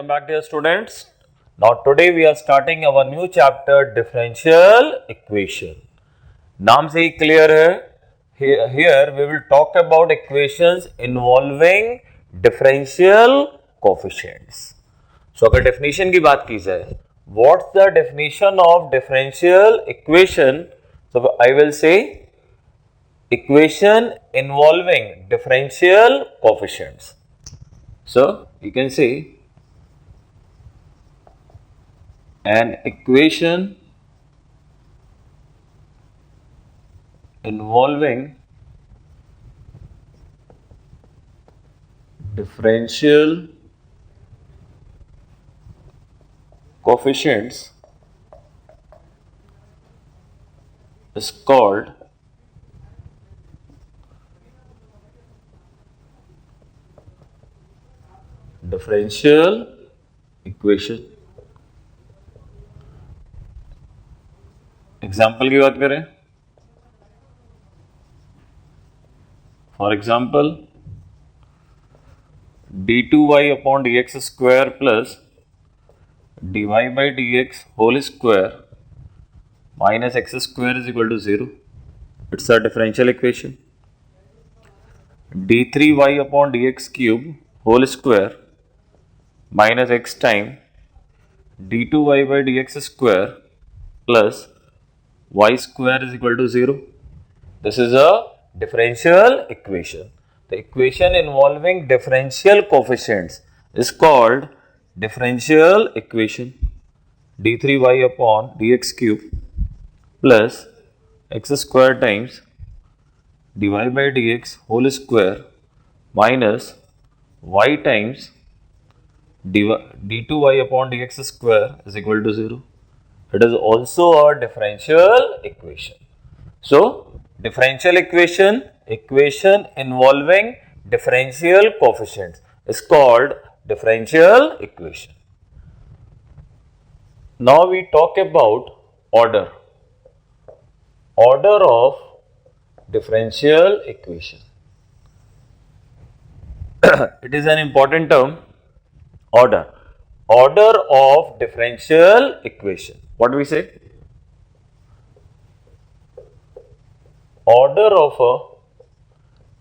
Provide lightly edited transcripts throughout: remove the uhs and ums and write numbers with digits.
welcome back dear students. Now today we are starting our new chapter differential equation. नाम से ही clear है. Here we will talk about equations involving differential coefficients. So अगर definition की बात की जाए, what's the definition of differential equation? So I will say equation involving differential coefficients. So you can say an equation involving differential coefficients is called differential equation. Example की बात करें, for example d2y upon dx square plus dy by dx whole square minus x square is equal to 0. It's a differential equation. d3y upon dx cube whole square minus x time d2y by dx square plus y square is equal to 0. This is a differential equation. The equation involving differential coefficients is called differential equation. d3y upon dx cube plus x square times dy by dx whole square minus y times d2y upon dx square is equal to 0. It is also a differential equation. So, differential equation involving differential coefficients is called differential equation. Now we talk about order of differential equation. It is an important term. Order of differential equation. What do we say? Order of a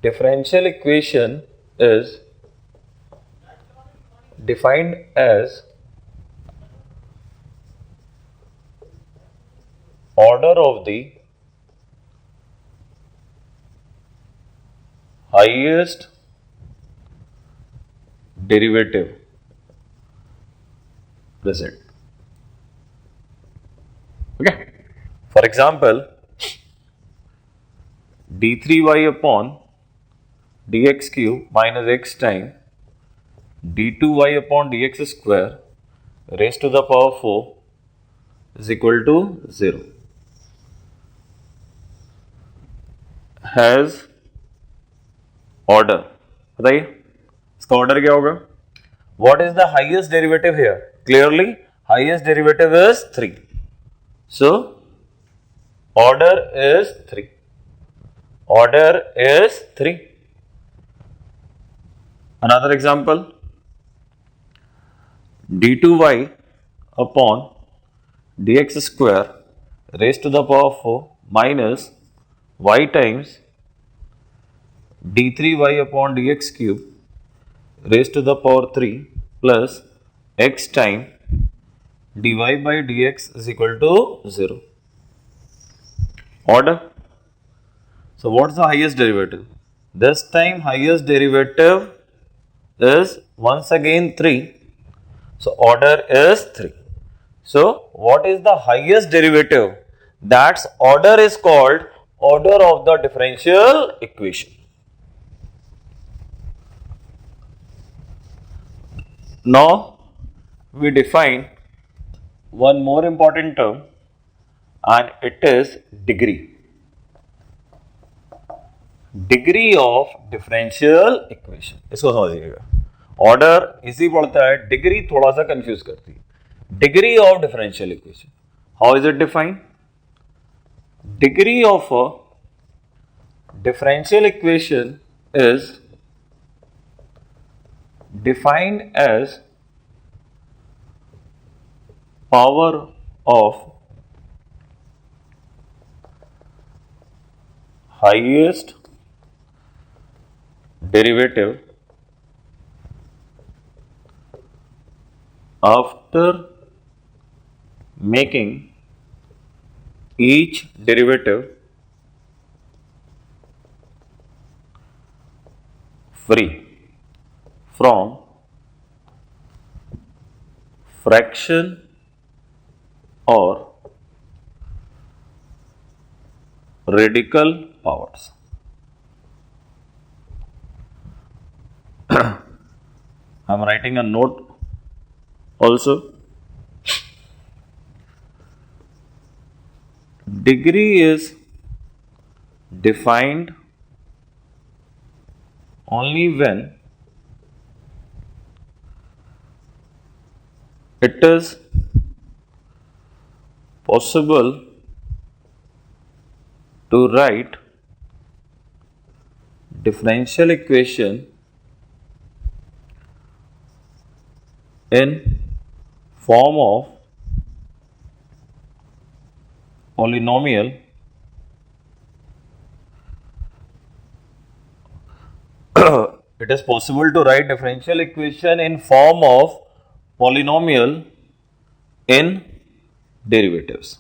differential equation is defined as order of the highest derivative present. Okay. For example, d3y upon dx cube minus x time d2y upon dx square raised to the power 4 is equal to 0 has order. बताइए इसका order क्या होगा? What is the highest derivative here? Clearly, highest derivative is 3. So, order is 3. Order is 3. Another example, d2y upon dx square raised to the power 4 minus y times d3y upon dx cube raised to the power 3 plus x time dy by dx is equal to 0. Order. So what's the highest derivative? This time highest derivative is once again 3. So order is 3. So what is the highest derivative? That's order is called order of the differential equation. Now we define one more important term and it is degree. Degree of differential equation. इसको समझिएगा. Order इसी पढ़ता है, degree थोड़ा सा confuse करती है. Degree of differential equation. How is it defined? Degree of a differential equation is defined as power of highest derivative after making each derivative free from fraction or radical powers. I'm writing a note also. Degree is defined only when it is possible to write differential equation in form of polynomial it is possible to write differential equation in form of polynomial in derivatives.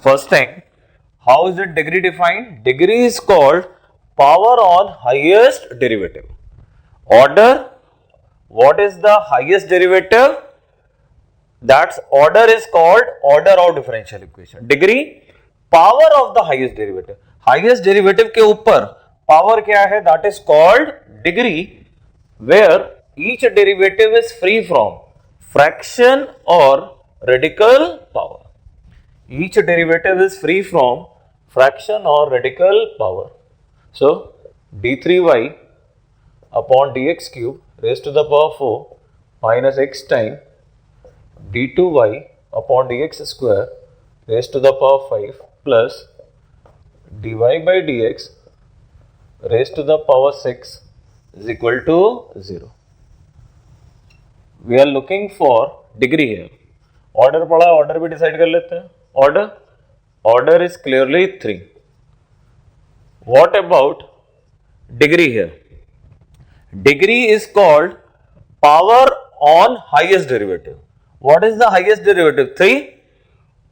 First thing, how is it degree defined? Degree is called power on highest derivative. Order, what is the highest derivative? That's order is called order of differential equation. Degree, power of the highest derivative. Highest derivative के ऊपर power क्या है? That is called degree, where each derivative is free from fraction or radical power. Each derivative is free from fraction or radical power. So d3y upon dx cube raised to the power 4 minus x time d2y upon dx square raised to the power 5 plus dy by dx raised to the power 6 is equal to 0. We are looking for degree here. Order पढ़ा, order भी decide कर लेते हैं. Order is clearly 3. What about degree here? Degree is called power on highest derivative. What is the highest derivative? 3.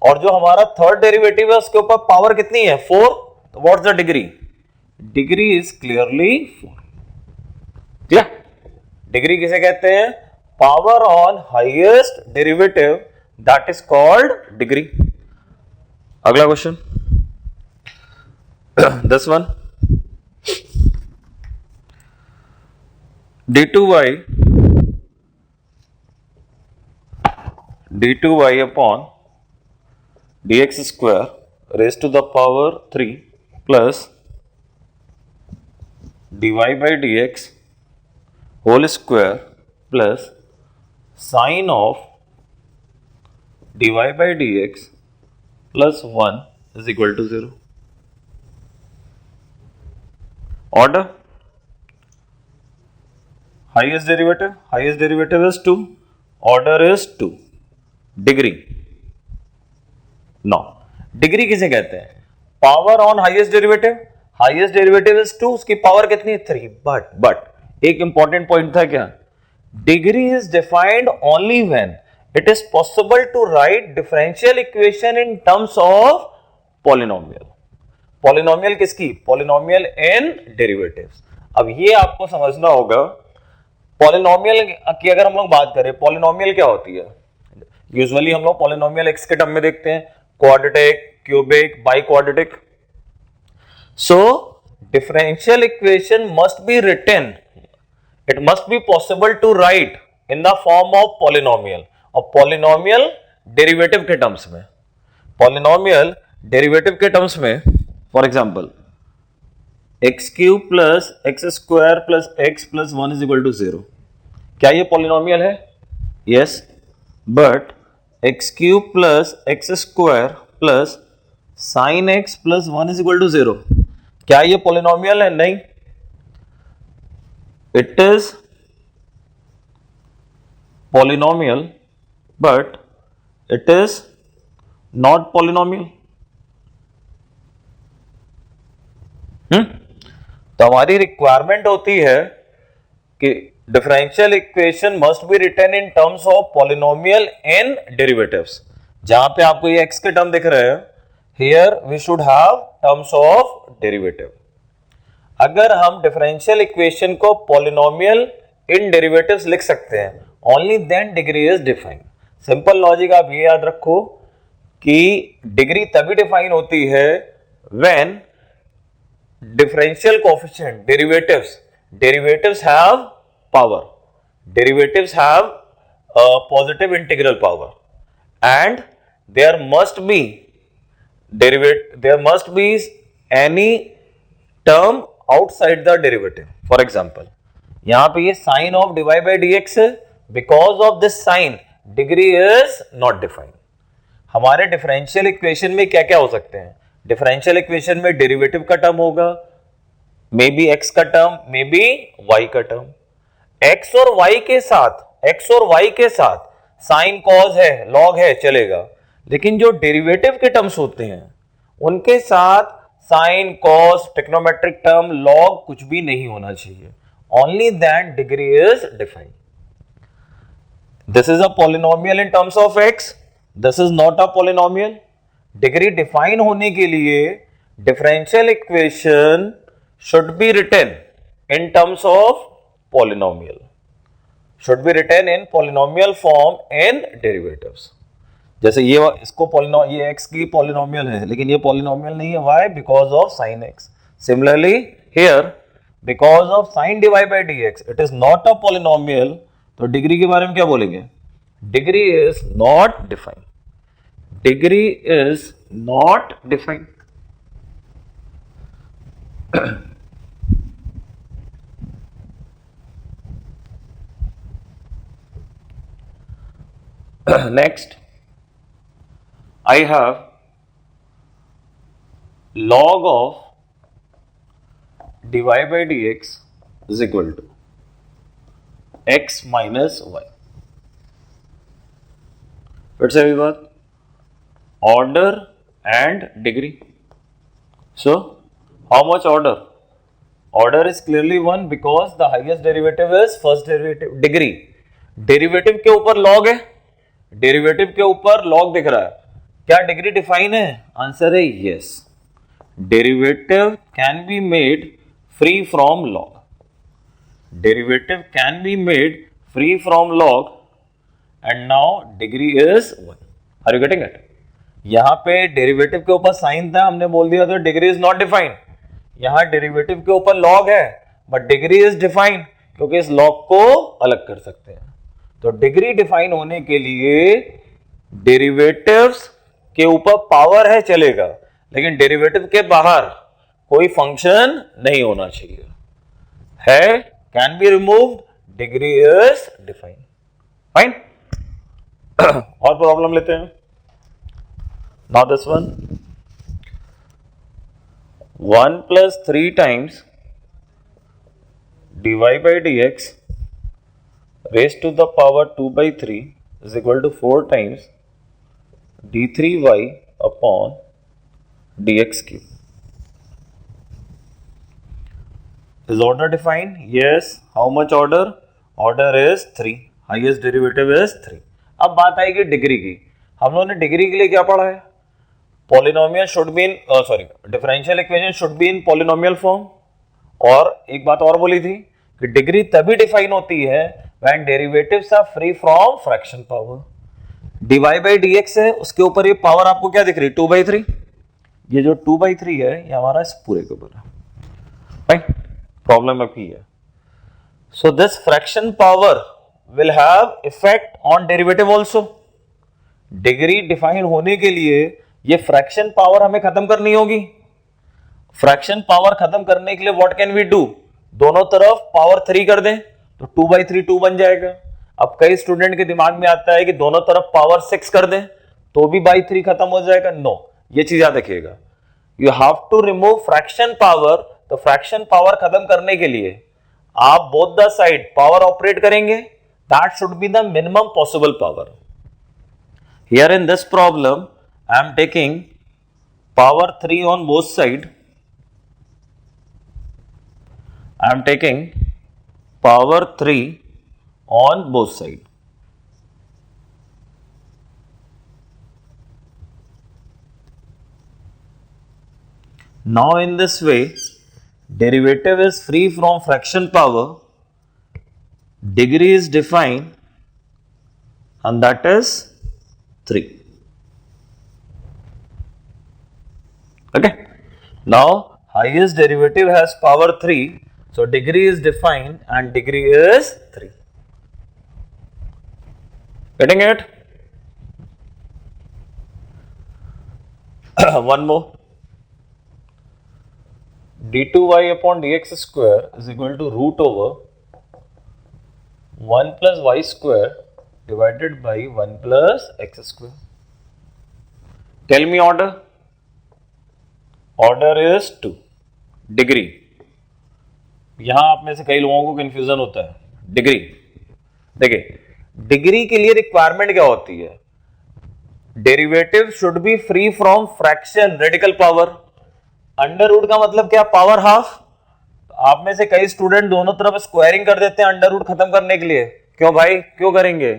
और जो हमारा third derivative है उसके ऊपर पावर कितनी है? 4. तो what's the degree? Degree is clearly 4. क्या डिग्री किसे कहते हैं? Power on highest derivative, that is called degree. अगला question this one, d2y upon dx square raised to the power 3 plus dy by dx whole square plus sine of dy by dx plus 1 is equal to 0. Order, highest derivative is 2, order is 2. Degree, now degree किसे कहते हैं? Power on highest derivative is 2, उसकी power कितनी है? 3. But एक important point था क्या? Degree is defined only when it is possible to write differential equation in terms of polynomial. Polynomial किसकी? Polynomial in derivatives. अब ये आपको समझना होगा. पॉलिनोमियल की अगर हम लोग बात करें, पॉलिनोमियल क्या होती है? यूजुअली हम लोग पॉलिनोमियल एक्स के टर्म में देखते हैं, quadratic, cubic, biquadratic. So differential equation must be written, it must be possible to write in the form of polynomial. और पॉलिनोमियल डेरिवेटिव के टर्म्स में, पॉलिनोमियल डेरिवेटिव के टर्म्स में, for example x cube plus x square plus x plus 1 is equal to 0. क्या ये polynomial है? Yes, but x cube plus x square plus sine x plus 1 is equal to 0, क्या ये polynomial है? नहीं. It is polynomial but it is not polynomial. तो हमारी requirement होती है कि differential equation must be written in terms of polynomial and derivatives. जहां पे आपको ये x के टर्म दिख रहे हैं, here we should have terms of derivative. अगर हम डिफरेंशियल इक्वेशन को पॉलिनोमियल इन डेरिवेटिव्स लिख सकते हैं, only then degree is defined. Simple logic आप ये याद रखो कि डिग्री तभी डिफाइन होती है when differential coefficient derivatives have power, derivatives have a positive integral power, and there must be any term outside the derivative. For example, यहाँ पे ये sin of dy by dx है, because of this sign degree is not defined. हमारे differential equation में क्या क्या हो सकते हैं? डिफरेंशियल इक्वेशन में डेरिवेटिव का टर्म होगा, मे बी x का टर्म, मे बी y का टर्म. x और y के साथ साइन कॉज है, लॉग है, चलेगा. लेकिन जो डेरिवेटिव के टर्म्स होते हैं उनके साथ sine, cos, trigonometric term, log कुछ भी नहीं होना चाहिए. Only then degree is defined. This is a polynomial in terms of x, this is not a polynomial. Degree define होने के लिए differential equation should be written in terms of polynomial, should be written in polynomial form in derivatives. जैसे ये इसको ये x की polynomial है, लेकिन ये polynomial नहीं है. why? because of sin x. similarly here because of sin dy by dx it is not a polynomial. तो डिग्री के बारे में क्या बोलेंगे? Degree is not defined. Degree is not defined. Next, I have log of dy by dx is equal to x minus y. फिर से भी बात, order and degree. So, how much order? Order is clearly 1 because the highest derivative is first derivative. Degree, derivative के ऊपर log है, derivative के ऊपर log दिख रहा है. क्या डिग्री डिफाइन है? आंसर है yes. Derivative can be made free from log. Derivative can be made free from log and now degree is 1. Are you getting it? यहां पे डेरिवेटिव के ऊपर साइन था, हमने बोल दिया तो डिग्री इज नॉट डिफाइंड. यहां डेरिवेटिव के ऊपर लॉग है बट डिग्री इज डिफाइंड, क्योंकि इस लॉग को अलग कर सकते हैं. तो डिग्री डिफाइन होने के लिए डेरिवेटिव्स के ऊपर पावर है, चलेगा, लेकिन डेरिवेटिव के बाहर कोई फंक्शन नहीं होना चाहिए. है, can be removed, degree is define. Fine. और प्रॉब्लम लेते हैं. Now this one, 1 plus 3 times dy by dx raised to the power 2 by 3 is equal to 4 times d3y upon dx cube. Is order defined? Yes. How much order? Order is 3. Highest derivative is 3. अब बात आएगी degree की. हम लोगों ने degree के लिए क्या पढ़ा है? Polynomial should be in differential equation should be in polynomial form. और एक बात और बोली थी कि डिग्री तभी डिफाइन होती है when derivatives are free from fraction power. dy by dx है, उसके ऊपर ये पावर आपको क्या दिख रही है? 2 by 3. ये जो 2 by 3 है ये हमारा इस पूरे के ऊपर है. राइट. प्रॉब्लम अभी है. So this fraction power will have effect on derivative also. Degree define होने के लिए ये फ्रैक्शन पावर हमें खत्म करनी होगी. फ्रैक्शन पावर खत्म करने के लिए व्हाट कैन वी डू? दोनों तरफ पावर 3 कर दें तो 2 by 3 2 बन जाएगा. अब कई स्टूडेंट के दिमाग में आता है कि दोनों तरफ पावर 6 कर दें तो भी by 3 खत्म हो जाएगा. नो, ये चीज याद रखिएगा. You have to remove fraction power. तो फ्रैक्शन पावर खत्म करने के लिए आप both the side power operate करेंगे that should be the minimum possible power. Here in this problem I am taking power 3 on both sides. I am taking power 3 on both sides. Now in this way, derivative is free from fraction power, degree is defined, and that is 3. Okay. Now highest derivative has power 3, so degree is defined and degree is 3. Getting it? One more. d2y upon dx square is equal to root over 1 plus y square divided by 1 plus x square. Tell me order. Order is 2. Degree. यहां आप में से कई लोगों को confusion होता है. Degree. देखिए, डिग्री के लिए रिक्वायरमेंट क्या होती है? Derivative should be free from fraction radical power. Under root का मतलब क्या? Power half. आप में से कई स्टूडेंट दोनों तरफ स्क्वायरिंग कर देते हैं अंडर रूट खत्म करने के लिए. क्यों भाई, क्यों करेंगे?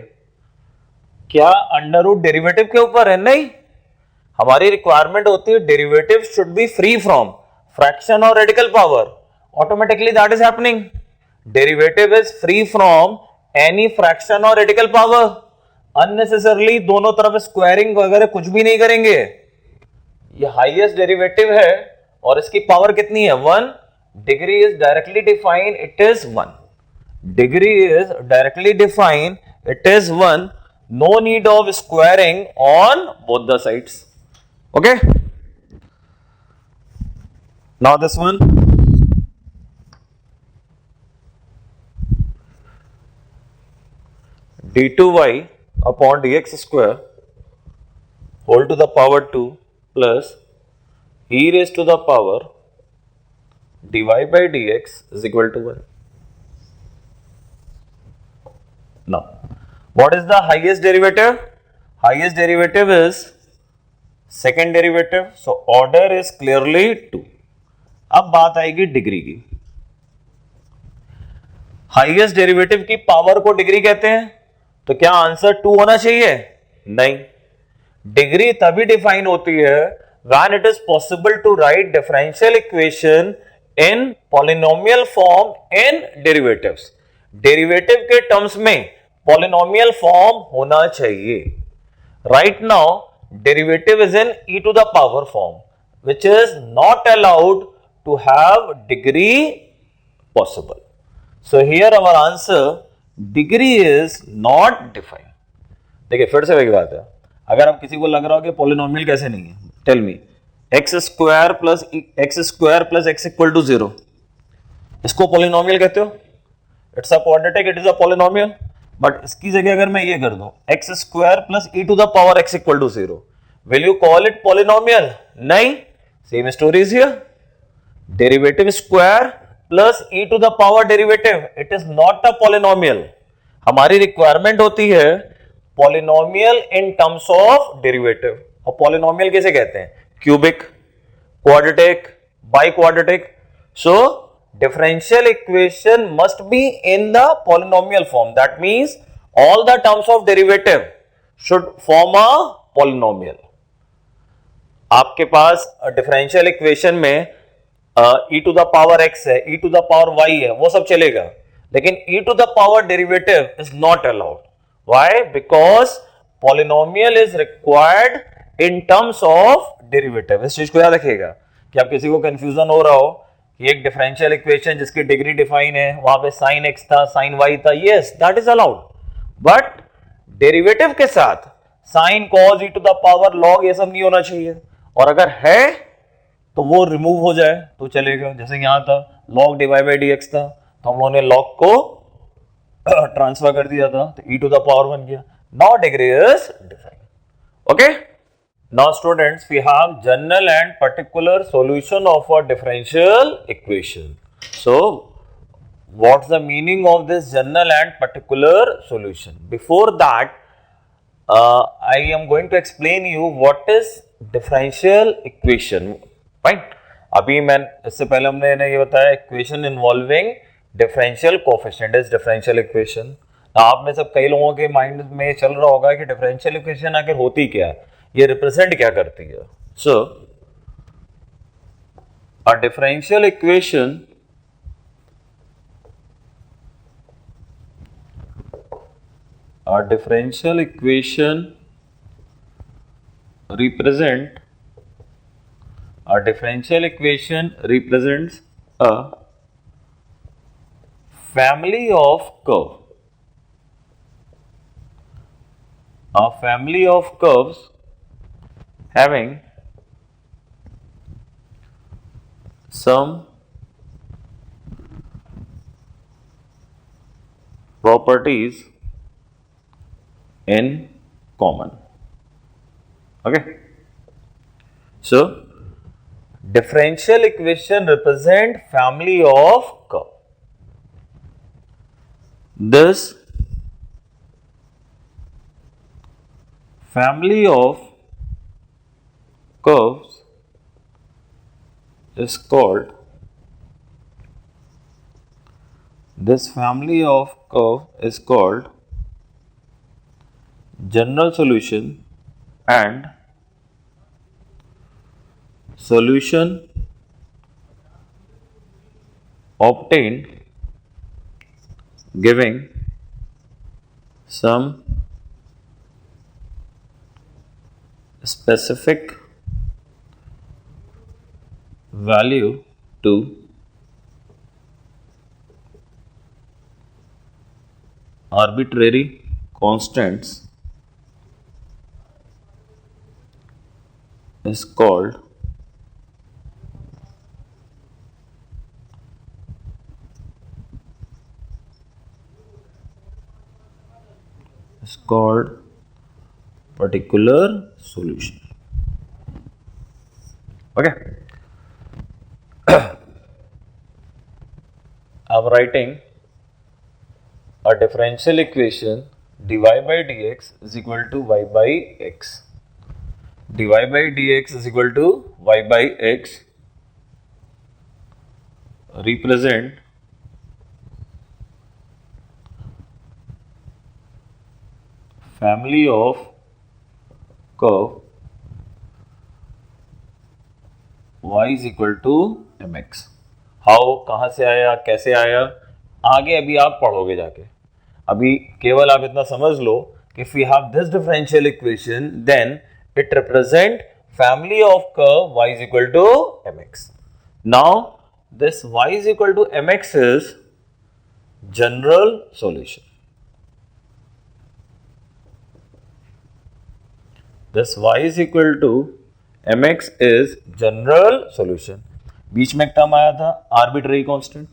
क्या अंडर रूट डेरिवेटिव के ऊपर है? नहीं, हमारी रिक्वायरमेंट होती है derivative should be free from fraction और radical power. Automatically that is happening. Derivative is free from any fraction और रेडिकल पावर. अननेसेसरली दोनों तरफ स्क्वायरिंग वगैरह कुछ भी नहीं करेंगे. ये हाईएस्ट डेरिवेटिव है और इसकी पावर कितनी है? 1. Degree is directly defined, it is 1. Degree is directly defined, it is 1. No need of squaring on both the sides. Okay. Now this one. d2y upon dx square whole to the power 2 plus e raised to the power dy by dx is equal to 1. Now, what is the highest derivative? Highest derivative is second derivative, so order is clearly 2. अब बात आएगी degree की. Highest derivative की power को degree कहते हैं, तो क्या आंसर 2 होना चाहिए? नहीं. डिग्री तभी डिफाइन होती है when it is possible to write differential equation in polynomial form in derivatives. Derivative के टर्म्स में पॉलिनोमियल फॉर्म होना चाहिए. Right now derivative is in e to the power form, which is not allowed to have degree possible. So here our answer, degree is not defined. देखिए फिर से वही बात है. अगर आप किसी को लग रहा हो कि पॉलिनोमियल कैसे नहीं है, tell me. X square plus x equal to 0, इसको पॉलिनोमियल कहते हो? It's a quadratic, it is a polynomial. But इसकी जगह अगर मैं ये कर दूं x square plus e to the power x equal to 0, will you call it polynomial? नहीं. Same story is here. Derivative square plus e to the power derivative, it is not a polynomial. हमारी requirement होती है polynomial in terms of derivative. और polynomial कैसे कहते हैं? Cubic, quadratic, by quadratic. So differential equation must be in the polynomial form. That means all the terms of derivative should form a polynomial. आपके पास differential equation में e to the power x है, e to the power y है, वो सब चलेगा. लेकिन e to the power derivative is not allowed. Why? Because polynomial is required in terms of derivative. इस चीज को याद रखिएगा कि आप किसी को कंफ्यूजन हो रहा हो कि एक डिफरेंशियल इक्वेशन जिसकी डिग्री डिफाइन है, वहां पे साइन एक्स था, साइन वाई था, yes that is allowed. But derivative के साथ sine cos e to the power log ये सब नहीं होना चाहिए. और अगर है तो वो रिमूव हो जाए तो चलेगा. जैसे यहां था log divide by d x था, तो हम लोगों ने लॉग को ट्रांसफर कर दिया था, तो ई टू द पावर बन गया. Now degree is defined. Okay. Now students, we have general and particular solution of a differential equation. So what's the meaning of this general and particular solution. Before that, I am going to explain you what is differential equation. Right? अभी मैं इससे पहले हमने ये बताया equation involving differential coefficient is differential equation. आप में सब कई लोगों के माइंड में चल रहा होगा कि डिफरेंशियल इक्वेशन आखिर होती क्या है, ये रिप्रेजेंट क्या करती है. So a differential equation represent a differential equation represents a family of curve. A family of curves having some properties in common. Okay. So, differential equation represent family of curve. This family of curves is called general solution and solution obtained giving some specific value to arbitrary constants is called particular solution. Okay. I'm writing a differential equation dy by dx is equal to y by x. dy by dx is equal to y by x represent family of curve y is equal to mx. How कहाँ से आया, कैसे आया, आगे अभी आप पढ़ोगे जाके. अभी केवल आप इतना समझ लो कि if we have this differential equation then it represent family of curve y is equal to mx. Now this y is equal to mx is general solution. This y is equal to mx is general solution. बीच में एक term आया था arbitrary constant.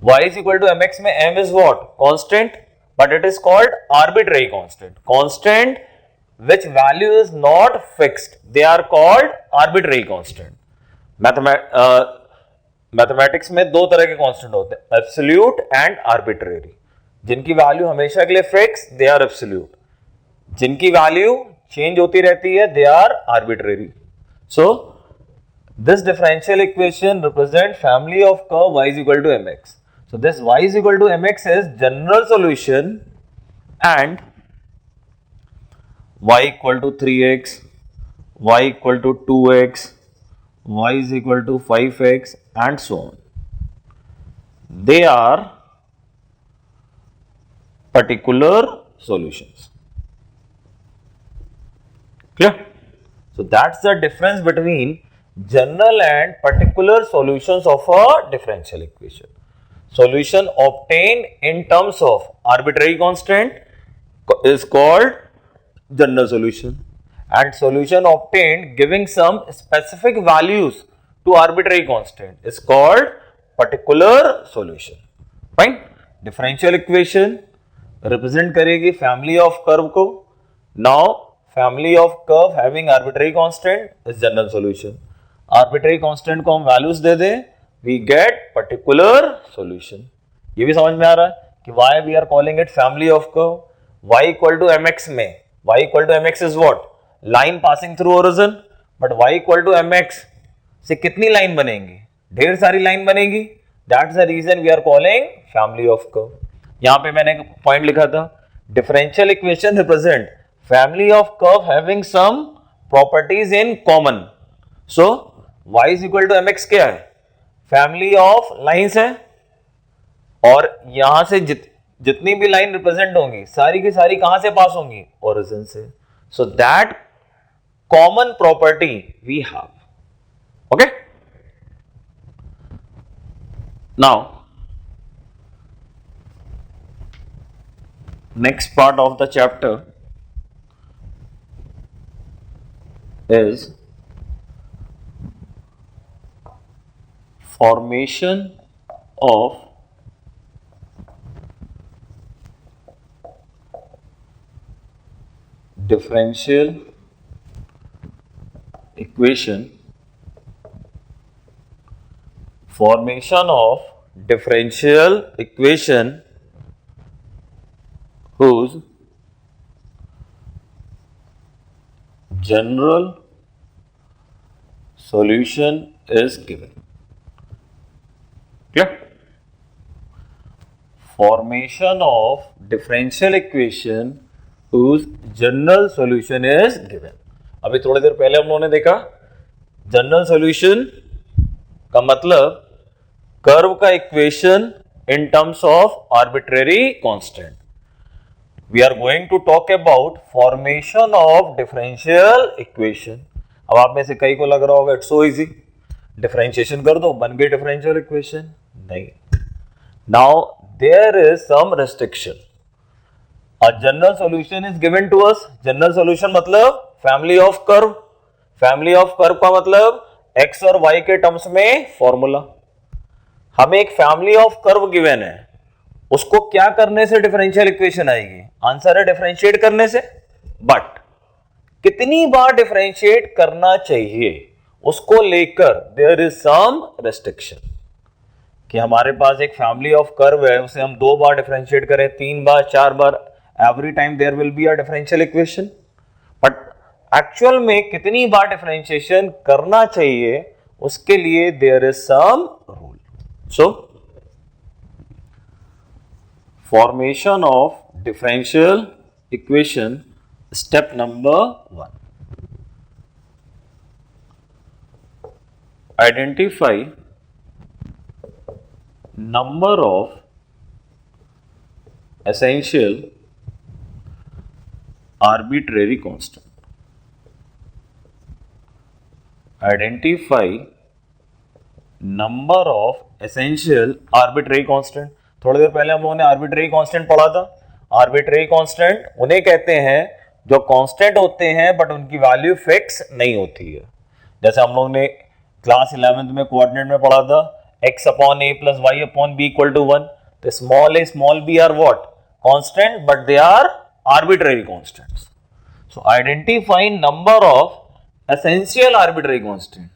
y is equal to mx में m is what? Constant, but it is called arbitrary constant. Constant which value is not fixed. They are called arbitrary constant. Mathematics में दो तरह के constant होते हैं, absolute and arbitrary. जिनकी value हमेशा के लिए फिक्स, दे आर एब्सोल्यूट. जिनकी वैल्यू चेंज होती रहती है, they are arbitrary. So this differential equation represent family of curve y is equal to mx. So this y is equal to mx is general solution and y equal to 3x, y equal to 2x, y is equal to 5x and so on. They are particular solutions. Clear? So that's the difference between general and particular solutions of a differential equation. Solution obtained in terms of arbitrary constant is called general solution, and solution obtained giving some specific values to arbitrary constant is called particular solution. Fine. Differential equation represent करेगी family of curve को. Now family of curve having arbitrary constant is general solution. Arbitrary constant को हम values दे दें, we get particular solution. ये भी समझ में आ रहा है कि why we are calling it family of curve. y equal to m x में y equal to m x is what, line passing through origin, but y equal to m x से कितनी लाइन बनेंगी, ढेर सारी line बनेगी। That's the reason we are calling family of curve. यहां पे मैंने एक पॉइंट लिखा था, differential equation represent family of curve having some properties in common. So y is equal to m x क्या है, फैमिली ऑफ लाइन्स है, और यहां से जितनी भी लाइन रिप्रेजेंट होंगी सारी की सारी कहां से पास होंगी, ओरिजिन से। So that common property we have. Okay, now next part of the chapter is formation of differential equation, formation of differential equation whose general solution is given. Clear? Formation of differential equation whose general solution is given. अभी थोड़ी देर पहले हम लोगों ने देखा general solution का मतलब curve का equation in terms of arbitrary constant. We are going to talk about formation of differential equation. अब आप में से कई को लग रहा होगा इट्स सो इजी, डिफरेंशिएशन कर दो बन गई डिफरेंशियल इक्वेशन। नहीं, now there is some restriction. A general solution is given to us. General solution मतलब family of curve. Family of curve का मतलब x और y के टर्म्स में फॉर्मूला। हमें एक फैमिली ऑफ कर्व गिवन है, उसको क्या करने से डिफरेंशियल इक्वेशन आएगी, आंसर है डिफरेंशिएट करने से। बट कितनी बार डिफरेंशिएट करना चाहिए उसको लेकर देयर इज सम रेस्ट्रिक्शन, कि हमारे पास एक फैमिली ऑफ कर्व है, उसे हम 2 बार डिफरेंशिएट करें, 3 बार, 4 बार, every time there will be a differential equation. But actual में कितनी बार डिफरेंशिएशन करना चाहिए उसके लिए there is some rule. So formation of differential equation, step number 1, identify number of essential arbitrary constant. Identify number of essential arbitrary constant. थोड़ी देर पहले हम लोगों ने आर्बिट्रेरी कांस्टेंट पढ़ा था। आर्बिट्रेरी कांस्टेंट उन्हें कहते हैं जो कांस्टेंट होते हैं बट उनकी वैल्यू फिक्स नहीं होती है। जैसे हम लोगों ने क्लास 11th में कोऑर्डिनेट में पढ़ा था x upon a plus y upon b equal to 1. The small a, small b are what? Constant, but they are arbitrary constants. So identify number of essential arbitrary constant.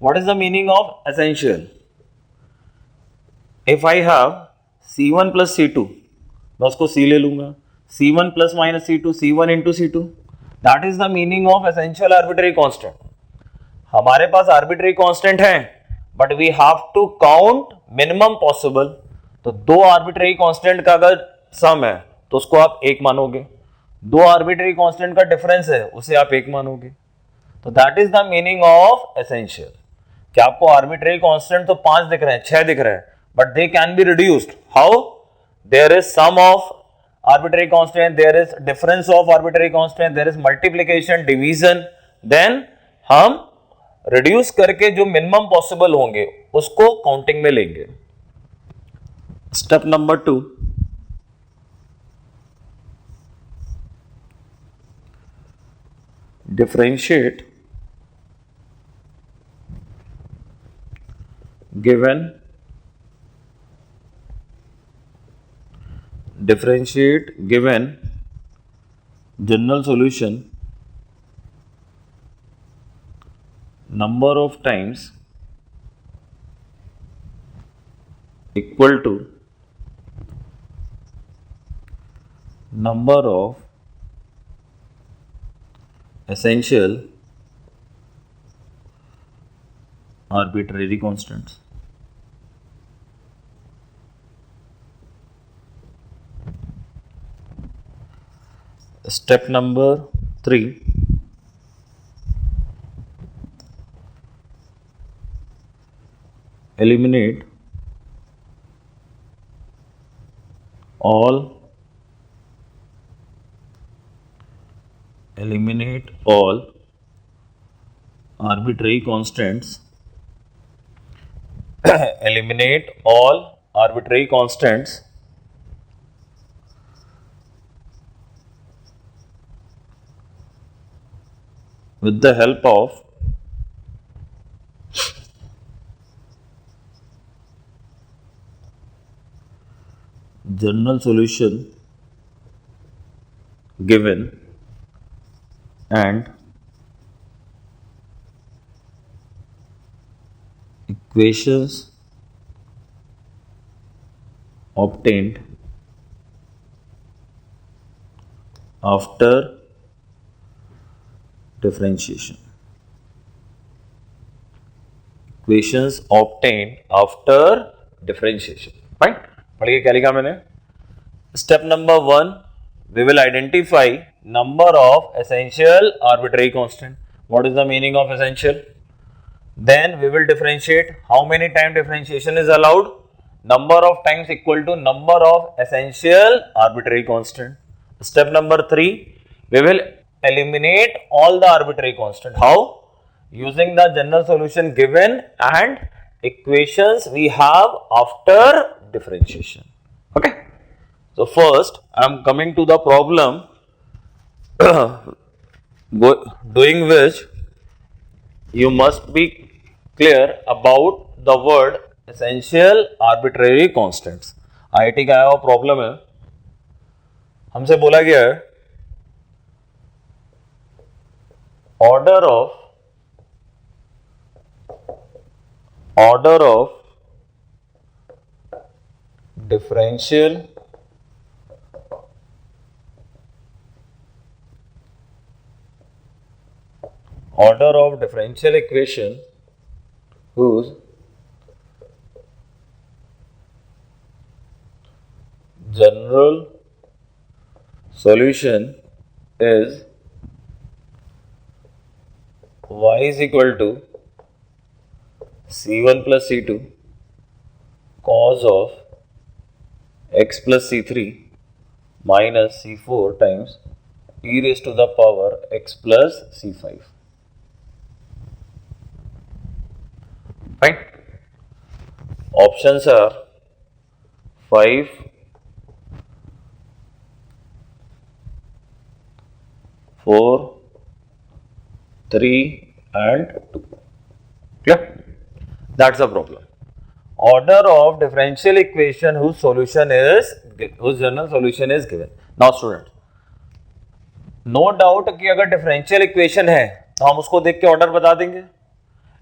What is the meaning of essential? If I have c1 plus c2, मैं उसको c ले लूंगा, c1 plus minus c2, c1 into c2. That is the meaning of essential arbitrary constant. हमारे पास arbitrary constant है, but we have to count minimum possible. तो 2 arbitrary constant का अगर सम है तो उसको आप 1 मानोगे, 2 आर्बिट्रेरी कांस्टेंट का डिफरेंस है उसे आप 1 मानोगे। तो that is the meaning of essential. क्या आपको आर्बिट्रेरी कांस्टेंट तो 5 दिख रहे हैं, 6 दिख रहे हैं, but they can be reduced. How? There is sum of arbitrary constant, there is difference of arbitrary constant, there is multiplication, division, then हम रिड्यूस करके जो मिनिमम पॉसिबल होंगे उसको काउंटिंग में लेंगे। Step number 2, differentiate given general solution number of times equal to number of essential arbitrary constants. Step number 3, eliminate all arbitrary constants eliminate all arbitrary constants with the help of general solution given and equations obtained after differentiation. Equations obtained after differentiation. Fine. पढ़िए क्या लिखा मैंने. Step number 1, we will identify number of essential arbitrary constant. What is the meaning of essential? Then we will differentiate. How many time differentiation is allowed? Number of times equal to number of essential arbitrary constant. Step number 3, we will eliminate all the arbitrary constant. How? Using the general solution given and equations we have after differentiation. Okay. So first I am coming to the problem doing which you must be clear about the word essential arbitrary constants. IIT का आया हुआ problem है, हमसे बोला गया है order of differential equation whose general solution is y is equal to c1 plus c2 cos of x plus c3 minus c4 times e raised to the power x plus c5. Fine. Options are 5, 4, 3 and 2. Clear? That's the problem. Order of differential equation whose general solution is given. Now students, no doubt कि अगर differential equation है तो हम उसको देख के order बता देंगे.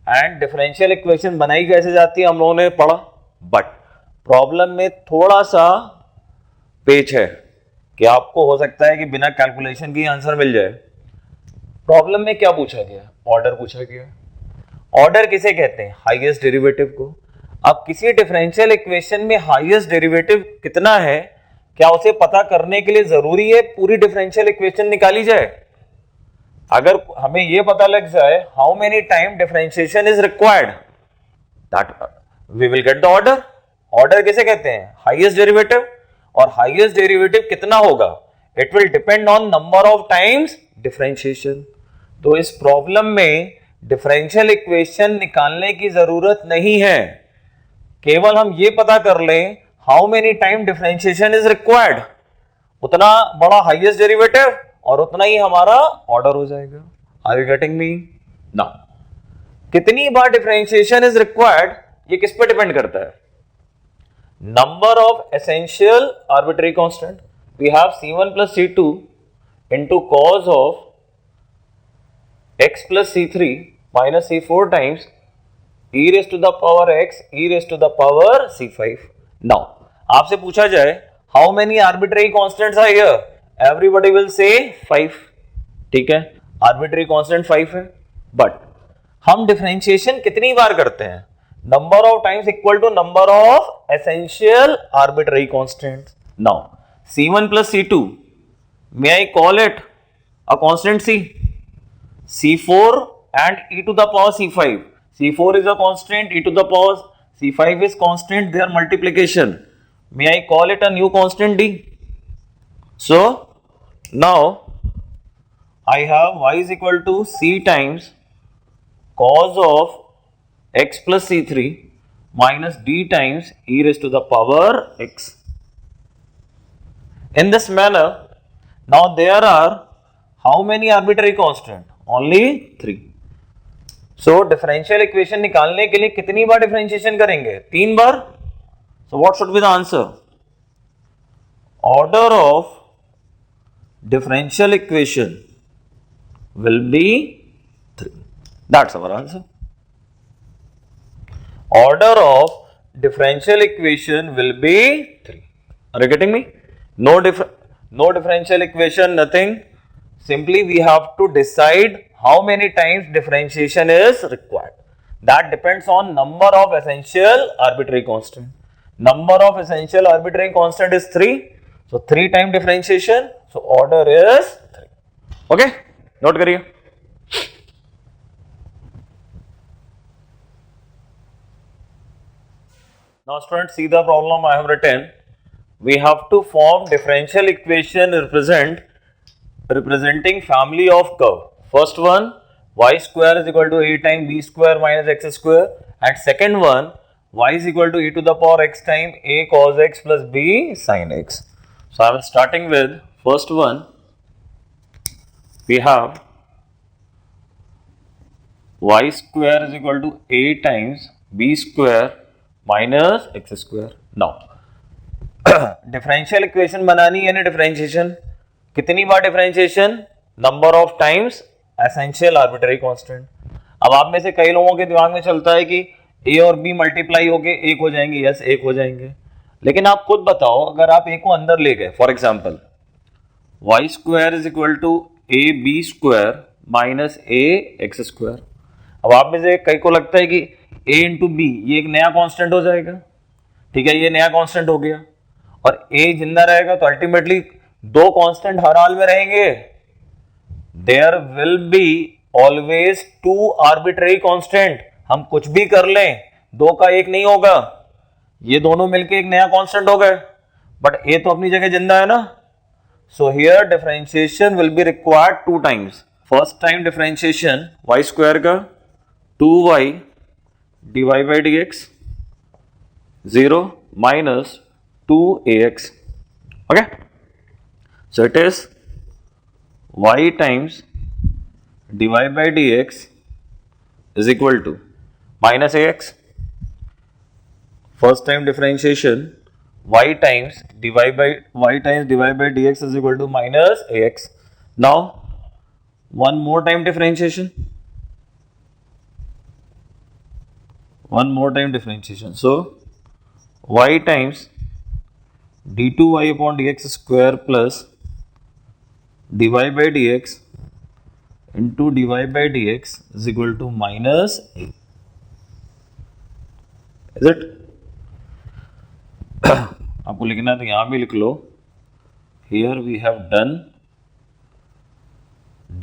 And differential equation बनाई कैसे जाती है हम लोगों ने पढ़ा. But problem में थोड़ा सा पेच है कि आपको हो सकता है कि बिना कैलकुलेशन की आंसर मिल जाए. प्रॉब्लम में क्या पूछा गया? ऑर्डर पूछा गया. ऑर्डर किसे कहते हैं? हाईएस्ट डेरिवेटिव को. अब किसी डिफरेंशियल इक्वेशन में हाईएस्ट डेरिवेटिव कितना है, क्या उसे पता करने के लिए जरूरी है पूरी डिफरेंशियल इक्वेशन निकाली जाए? अगर हमें यह पता लग जाए how many time differentiation is required, that we will get the order. Order किसे कहते हैं? Highest derivative. और हाईएस्ट डेरिवेटिव कितना होगा? It will depend on number of times differentiation. तो इस प्रॉब्लम में डिफरेंशियल इक्वेशन निकालने की जरूरत नहीं है, केवल हम ये पता कर लें how many time differentiation is required, उतना बड़ा हाईएस्ट डेरिवेटिव और उतना ही हमारा ऑर्डर हो जाएगा. Are you getting me? Now कितनी बार डिफरेंशिएशन इज रिक्वायर्ड ये किस पर डिपेंड करता है? Number of essential arbitrary constant. We have c1 plus c2 into cos of x plus c3 minus c4 times e raised to the power x e raised to the power c5. Now आपसे पूछा जाए how many arbitrary constants are here, everybody will say 5, ठीक है, arbitrary constant 5 है, but हम differentiation कितनी बार करते हैं, number of times equal to number of essential arbitrary constants. Now C1 plus C2, may I call it a constant C? C4 and e to the power C5. C4 is a constant, e to the power C5 is constant, their multiplication. May I call it a new constant D? So now I have y is equal to C times cos of x plus C3 minus D times e raised to the power x. In this manner, now there are how many arbitrary constant? Only 3. So differential equation निकालने के लिए कितनी बार differentiation करेंगे? 3 बार. So what should be the answer? Order of differential equation will be 3. That's our answer. Order of differential equation will be 3. Are you getting me? No differential equation, nothing. Simply we have to decide how many times differentiation is required. That depends on number of essential arbitrary constant. Number of essential arbitrary constant is 3. So 3 time differentiation. So order is 3. Okay? Note करिए. Now students, see the problem I have written. We have to form differential equation representing family of curve. First one, y square is equal to a times b square minus x square, and second one, y is equal to e to the power x times a cos x plus b sin x. So I am starting with first one. We have y square is equal to a times b square minus x square. Now differential equation बनानी है ना, differentiation कितनी बार differentiation, number of times essential arbitrary constant. अब आप में से कई लोगों के दिमाग में चलता है कि ए और बी मल्टीप्लाई होके एक हो जाएंगे. यस, एक हो जाएंगे, लेकिन आप खुद बताओ अगर आप ए को अंदर ले गए, for example y square is equal to a b square minus a x square. अब आप में से कई को लगता है कि ए इंटू बी ये एक नया कांस्टेंट हो जाएगा, ठीक है, ये नया कांस्टेंट हो गया, और a जिंदा रहेगा तो अल्टीमेटली दो कांस्टेंट हर हाल में रहेंगे. There will be always two arbitrary constant. हम कुछ भी कर लें, दो का एक नहीं होगा, ये दोनों मिलके एक नया कांस्टेंट हो गए, बट a तो अपनी जगह जिंदा है ना. So here differentiation will be required 2 times. First time differentiation y square का 2y dy by dx 0 minus 2ax. Okay, so it is y times dy by dx is equal to minus ax. First time differentiation y times dy by dx is equal to minus ax. Now one more time differentiation. So y times d2y upon dx square plus dy by dx into dy by dx is equal to minus a. Is it? आपको लिखना है तो यहां भी लिख लो. Here we have done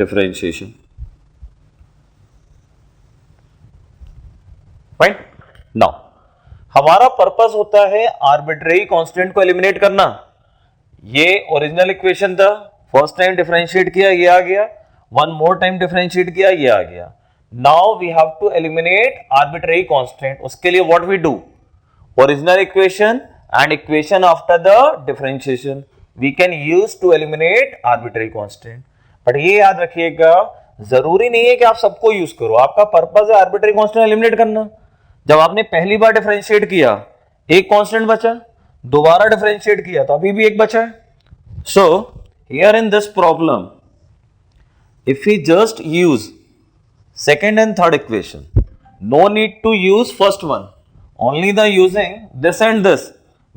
differentiation. Fine. Now हमारा purpose होता है आर्बिट्रेरी कांस्टेंट को एलिमिनेट करना. ये ओरिजिनल इक्वेशन था, फर्स्ट टाइम डिफरेंशिएट किया ये आ गया, वन मोर टाइम डिफरेंशिएट किया ये आ गया. Now we have to eliminate arbitrary constant. उसके लिए what we do, original equation and equation after the differentiation we can use to eliminate arbitrary constant. But ये याद रखिएगा, जरूरी नहीं है कि आप सबको यूज करो. आपका पर्पस है आर्बिट्रेरी कांस्टेंट एलिमिनेट करना. जब आपने पहली बार डिफरेंशिएट किया एक कांस्टेंट बचा, दोबारा डिफरेंशिएट किया तो अभी भी एक बचा है. So here in this problem if we just use second and third equation, no need to use first one, only the using this and this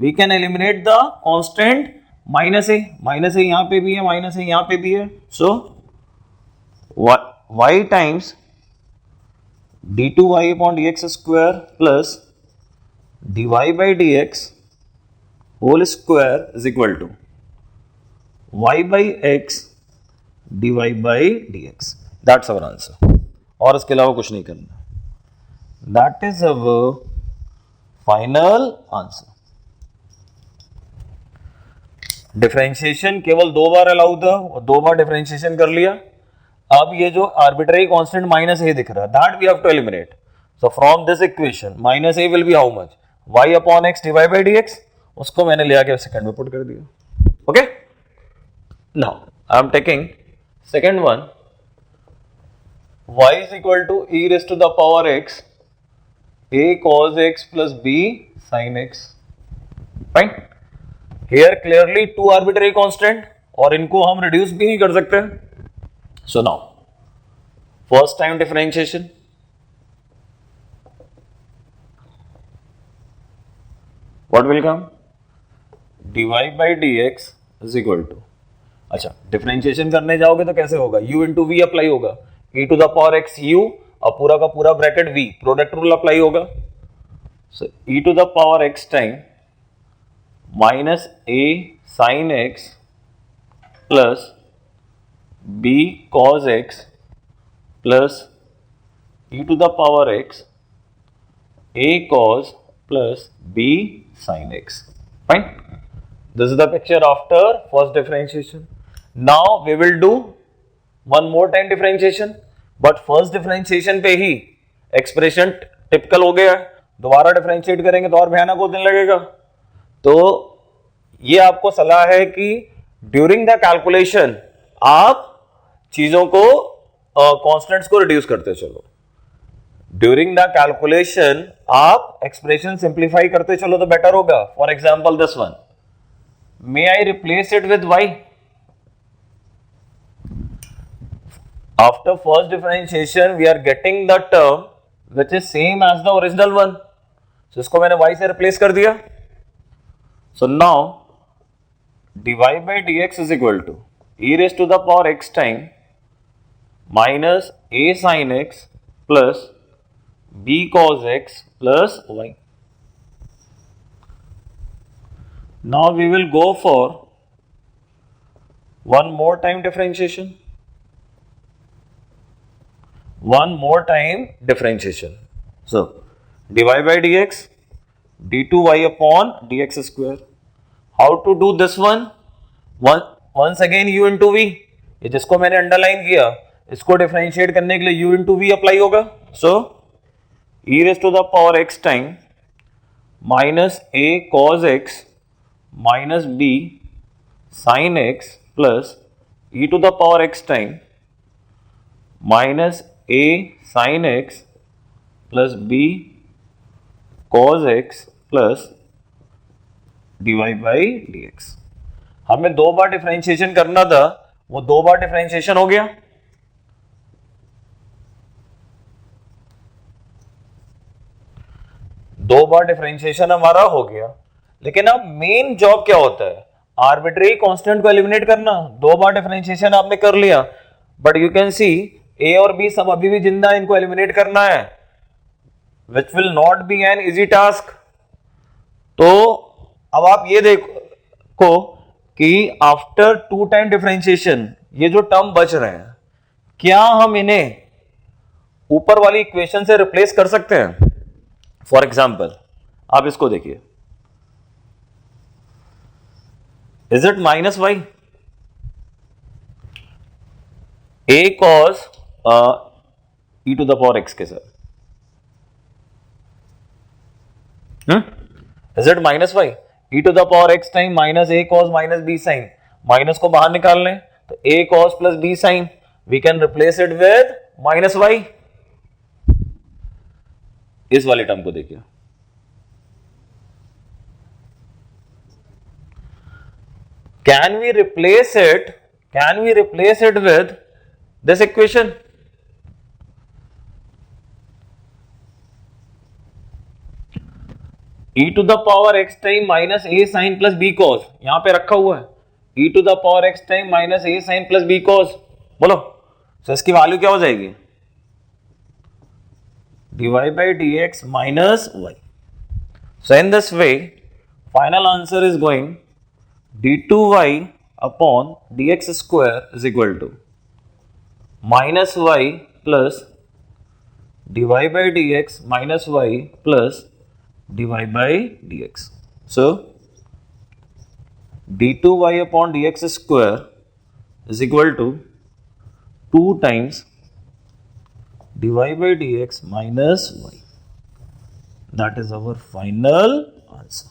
we can eliminate the constant minus a यहाँ पे भी है, minus a यहाँ पे भी है. So y times d2y upon dx square plus dy by dx whole square is equal to y by x dy by dx. That's our answer. और इसके अलावा कुछ नहीं करना. That is our final answer. Differentiation केवल 2 बार allow था और 2 बार differentiation कर लिया. अब ये जो आर्बिट्ररी कांस्टेंट माइनस ए दिख रहा है, that we have to eliminate. So from this equation minus a will be how much, y upon x divide by dx. उसको मैंने ले आके सेकंड में पुट कर दिया. Okay, now I am taking second one. y is equal to e raised to the power x a cos x plus b sin x. Fine. Here clearly two arbitrary constant और इनको हम reduce भी नहीं कर सकते. So now first time differentiation. What will come? dy by dx is equal to, अच्छा differentiation करने जाओगे तो कैसे होगा, u इंटू वी अप्लाई होगा, e to the power x u और पूरा का पूरा bracket v, product rule apply होगा. So e to the power x time minus a sine x plus b cos x plus e to the power x a cos plus b sin x. Fine. This is the picture after first differentiation. Now we will do one more time differentiation, but first differentiation पे ही expression typical हो गया. दोबारा differentiate करेंगे तो और भयानक होने लगेगा. तो ये आपको सलाह है कि during the calculation आप चीजों को constants को reduce करते चलो. ड्यूरिंग द कैलकुलेशन आप एक्सप्रेशन सिंप्लीफाई करते चलो तो बेटर होगा. For example this one, may I replace it with y. After first differentiation we are getting the term which is same as the original one. So इसको मैंने y से replace कर दिया. So now dy by dx is equal to e raised to the power x time minus a sin x plus b cos x plus y. Now we will go for one more time differentiation. One more time differentiation. So dy by dx d2y upon dx square. How to do this one? Once again u into v. ये जिसको मैंने underline किया इसको differentiate करने के लिए u into v apply होगा. So e raised to the power x time minus a cos x minus b sin x plus e to the power x time minus a sin x plus b cos x plus dy by dx. हमें 2 बार डिफरेंशिएशन करना था, वो 2 बार differentiation हो गया. दो बार differentiation हमारा हो गया. लेकिन अब मेन जॉब क्या होता है, आर्बिट्रेरी कांस्टेंट को एलिमिनेट करना. 2 बार डिफरेंशिएशन आपने कर लिया, बट यू कैन सी ए और बी सब अभी भी जिंदा है, इनको एलिमिनेट करना है, which will not be an easy task. तो अब आप ये देखो कि आफ्टर 2 टाइम डिफरेंशिएशन ये जो टर्म बच रहे हैं, क्या हम इन्हें ऊपर वाली इक्वेशन से रिप्लेस कर सकते हैं. फॉर एग्जाम्पल आप इसको देखिए, is it minus y a cos e to the power x के साथ, is it minus y e to the power x time minus a cos minus b sine. Minus को बाहर निकाल लें तो a cos plus b sine, we can replace it with minus y. इस वाले term को देखिए, can we replace it with this equation? e to the power x time minus a sine plus b cos, यहां पे रखा हुआ है e to the power x time minus a sine plus b cos, बोलो तो इसकी value क्या हो जाएगी, dy by dx minus y. So in this way final answer is going d2y upon dx square is equal to minus y plus dy by dx minus y plus dy by dx. So d2y upon dx square is equal to 2 times dy by dx minus y. That is our final answer.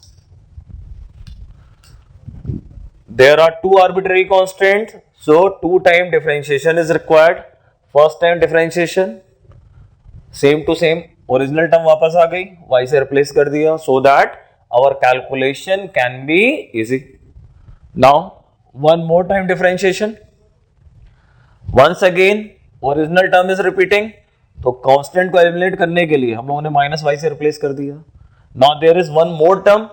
There are two arbitrary constants, so 2 time differentiation is required. First time differentiation same to same, original term वापस आ गई, y से replace कर दिया, so that our calculation can be easy. Now one more time differentiation, once again original term is repeating, तो constant को eliminate करने के लिए हम लोगों ने माइनस वाई से रिप्लेस कर दिया. Now there is one more term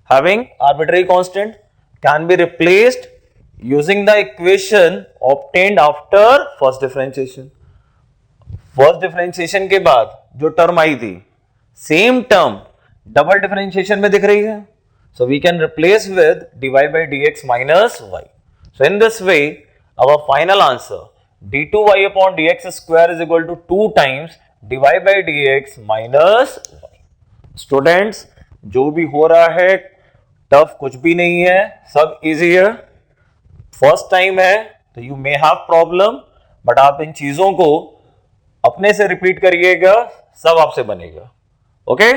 having arbitrary constant can be replaced using the equation obtained after first differentiation. First differentiation के बाद जो टर्म आई थी सेम टर्म डबल डिफरेंशिएशन में दिख रही है, so we can replace with dy by dx minus y. So in this way our final answer d2y upon dx square is equal to 2 times dy by dx minus y. Students जो भी हो रहा है tough कुछ भी नहीं है, सब इजी है. फर्स्ट टाइम है तो you may have problem, but आप इन चीजों को अपने से रिपीट करिएगा, सब आपसे बनेगा. Okay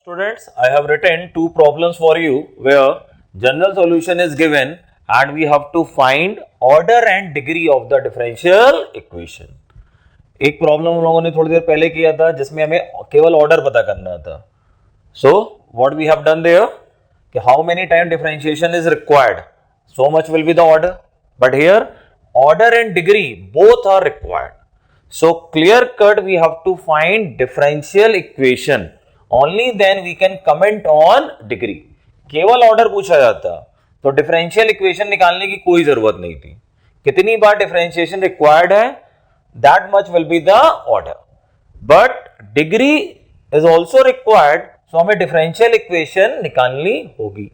students, I have written 2 problems for you where general solution is given and we have to find order and degree of the differential equation. एक प्रॉब्लम हम लोगों ने थोड़ी देर पहले किया था जिसमें हमें केवल ऑर्डर पता करना था. So what we have done there कि how many time differentiation is required, so much will be the order, but here order and degree both are required. So clear cut we have to find differential equation, only then we can comment on degree. केवल order पूछा जाता तो differential equation निकालने की कोई जरूरत नहीं थी. कितनी बार डिफरेंशिएशन रिक्वायर्ड है that much will be the order, but degree is also required, so हमें डिफरेंशियल इक्वेशन निकालनी होगी,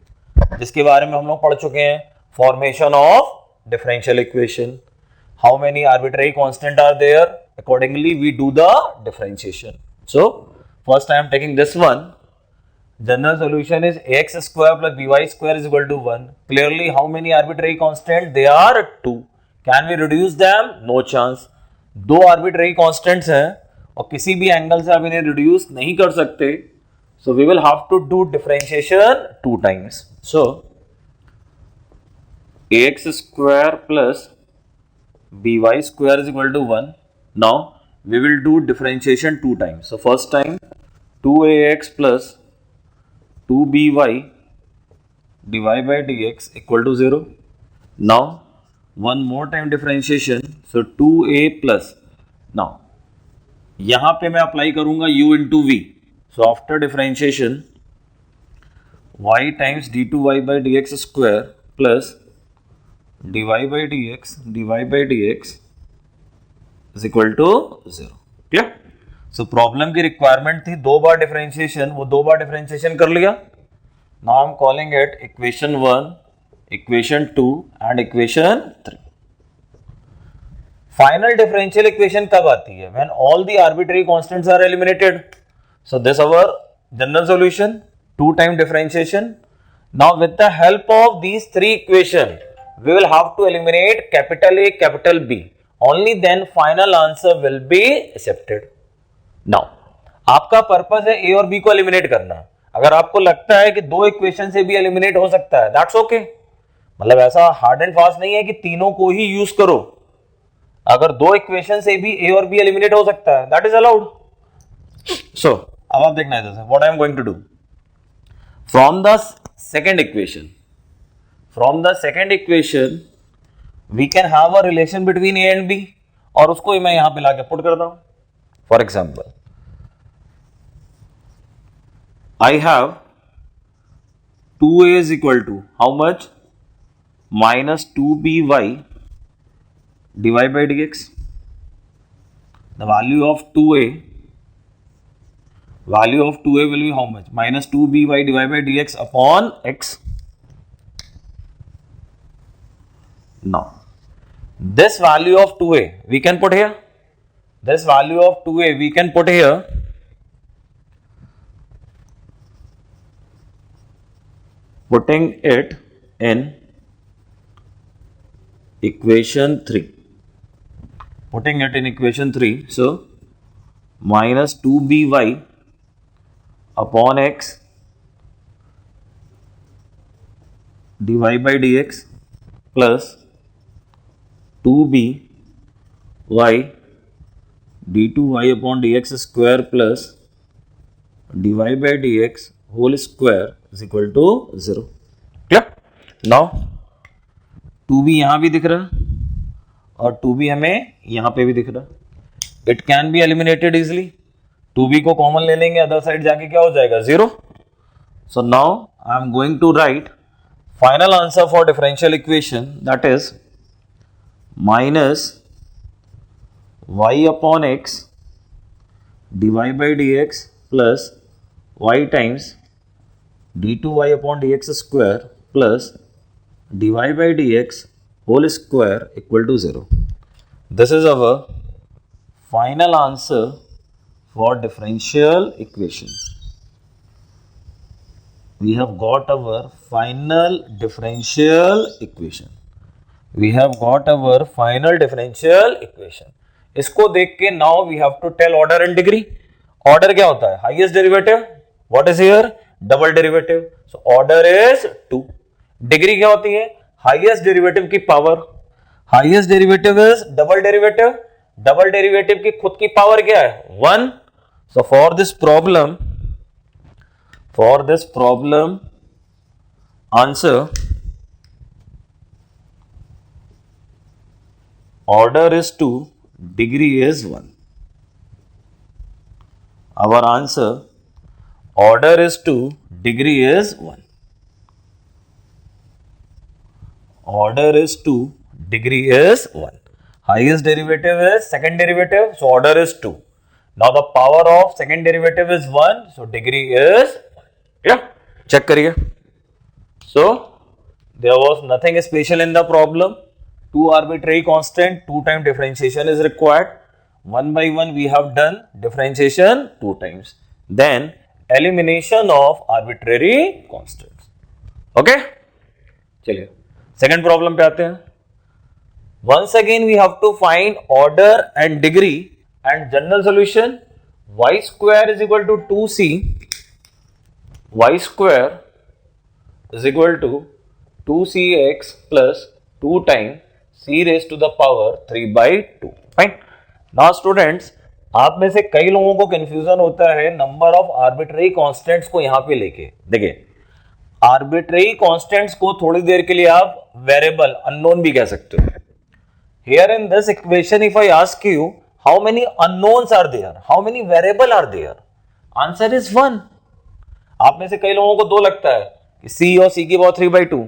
जिसके बारे में हम लोग पढ़ चुके हैं. Formation of differential equation, how many arbitrary constant are there, accordingly we do the differentiation. So first I am taking this one. General solution is ax square plus by square is equal to 1. Clearly, how many arbitrary constants? They are 2. Can we reduce them? No chance. 2 arbitrary constants हैं और किसी भी angle से आप इन्हें reduce नहीं कर सकते. So we will have to do differentiation 2 times. So ax square plus by square is equal to 1. Now we will do differentiation 2 times. So first time 2ax plus 2by dy by dx equal to 0. Now one more time differentiation, so 2a plus, now यहां पे मैं apply करूंगा u into v. So after differentiation y times d2y by dx square plus dy by dx is equal to 0. Clear? So problem की requirement थी 2 बार differentiation, वो 2 बार differentiation कर लिया. Now I am calling it equation 1, equation 2 and equation 3. Final differential equation कब आती है? When all the arbitrary constants are eliminated. So this our general solution, 2 time differentiation. Now with the help of these 3 equation we will have to eliminate capital A, capital B. Only then final answer will be accepted. Now आपका purpose है A और B को eliminate करना. अगर आपको लगता है कि 2 इक्वेशन से भी एलिमिनेट हो सकता है, दैट्स ओके. मतलब ऐसा हार्ड एंड फास्ट नहीं है कि तीनों को ही यूज करो. अगर 2 इक्वेशन से भी ए और बी एलिमिनेट हो सकता है, दैट इज अलाउड. सो अब आप देखना है जैसे what I am going to do from the second equation, we can have a relation between A and B, और उसको मैं यहां पे लाके पुट करता हूं. For example I have 2a is equal to how much? Minus 2by dy by dx. The value of 2a will be how much? Minus 2by dy by dx upon x. Now, this value of 2a we can put here. This value of 2a we can put here. Putting it in equation 3. Putting it in equation 3. So, minus 2by upon x dy by dx plus 2by d2y upon dx square plus dy by dx whole square is equal to 0. Clear? Now 2b यहाँ भी दिख रहा और 2b हमें यहाँ पे भी दिख रहा. It can be eliminated easily. 2b को कॉमन ले लेंगे, अदर साइड जाके क्या हो जाएगा? 0. So now I am going to write final answer for differential equation, that is minus y upon x dy by dx plus y times d2y upon dx square plus dy by dx whole square equal to 0. This is our final answer for differential equation. We have got our final differential equation. We have got our final differential equation. इसको देख के now we have to tell order and degree. Order क्या होता है? Highest derivative. What is here? Double derivative. So order is 2. Degree क्या होती है? Highest derivative की power. Highest derivative is double derivative. Double derivative की खुद की power क्या है? 1. So for this problem answer order is 2, degree is 1. Our answer order is 2, degree is 1. Order is 2, degree is 1. Highest derivative is second derivative, so order is 2. Now the power of second derivative is 1, so degree is 1. Yeah, check करिए. So there was nothing special in the problem. 2 arbitrary constant, 2 time differentiation is required. 1 by 1 we have done differentiation 2 times. Then elimination of arbitrary constants. Okay? चलिए second problem पे आते हैं. Once again we have to find order and degree and general solution. Y square is equal to 2c. Y square is equal to 2cx plus 2 times c raised to the power 3 by 2. Fine. Now students, आप में से कई लोगों को confusion होता है number of arbitrary constants को यहाँ पे लेके. देखिए आर्बिट्रेरी कांस्टेंट्स को थोड़ी देर के लिए आप वेरिएबल अननोन भी कह सकते हो. Here in this equation if I ask you how many unknowns are there, how many variable are there, answer is 1. आप में से कई लोगों को 2 लगता है कि c और c की power 3 by 2.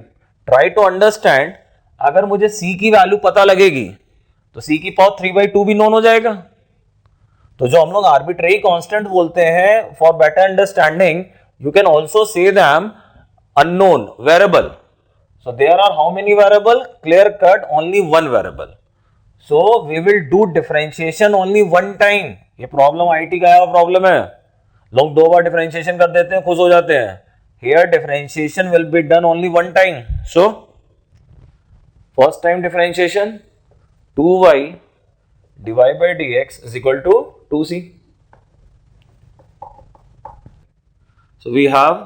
Try to understand, अगर मुझे c की वैल्यू पता लगेगी तो c की पावर 3 by 2 भी नोन हो जाएगा. तो जो हम लोग आर्बिट्रेरी कांस्टेंट बोलते हैं, for better understanding you can also say them unknown variable. So there are how many variable? Clear cut only 1 variable. So we will do differentiation only 1 time. ये प्रॉब्लम आईटी का problem है. लोग 2 बार differentiation कर देते हैं, खुश हो जाते हैं. Here differentiation will be done only 1 time. So first time differentiation 2y dy by dx is equal to 2c. So we have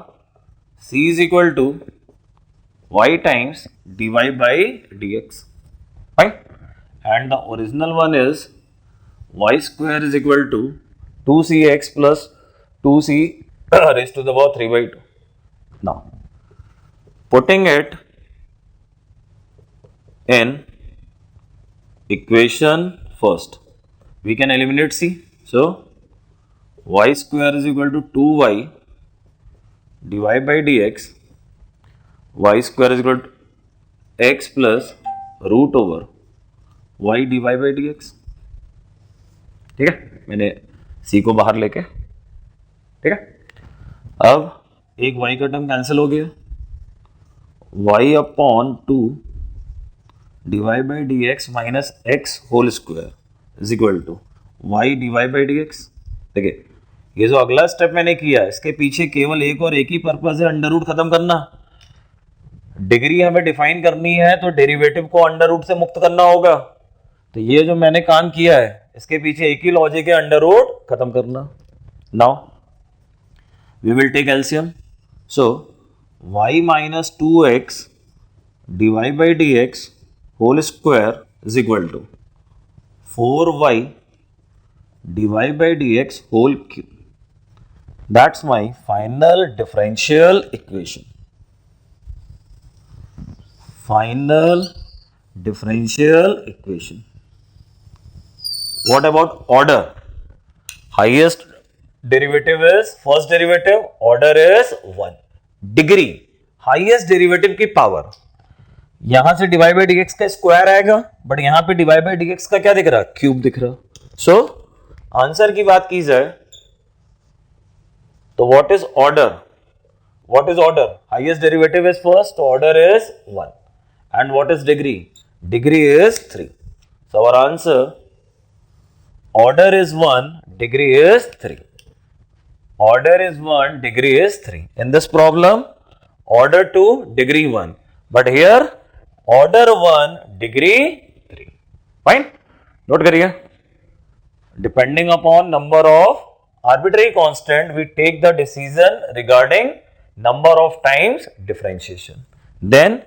c is equal to y times dy by dx. Fine. And the original one is y square is equal to 2cx plus 2c raised to the power 3 by 2. Now, putting it in equation first, we can eliminate c. So, y square is equal to 2y dy by dx y square is equal to x plus root over y dy by dx। ठीक है, मैंने c को बाहर लेके, ठीक है। अब एक y का टर्म कैंसिल हो गया, y upon 2 dy by dx minus x whole square is equal to y dy by dx। देखिए, ये जो अगला स्टेप मैंने किया, इसके पीछे केवल एक और एक ही पर्पस है, अंडर रूट खत्म करना। डिग्री हमें डिफाइन करनी है तो डेरिवेटिव को अंडर रूट से मुक्त करना होगा। तो ये जो मैंने काम किया है, इसके पीछे एक ही लॉजिक है, अंडर रूट खत्म करना। Now we will take LCM. So y minus 2x dy by dx whole square is equal to 4y dy by dx whole cube. That's my final differential equation. Final differential equation. What about order? Highest derivative is first derivative, order is 1. Degree, highest derivative की power, यहां से divide by dx का square आएगा, but यहां पे divide by dx का क्या दिख रहा, क्यूब दिख रहा। सो आंसर की बात की जाए तो what is order, what is order, highest derivative is first, order is 1, and what is degree, degree is 3। So our answer, order is 1, degree is 3, order is 1, degree is 3। In this problem order 2, degree 1, but here order 1, degree 3। Fine, note करिए। Depending upon number of arbitrary constant, we take the decision regarding number of times differentiation, then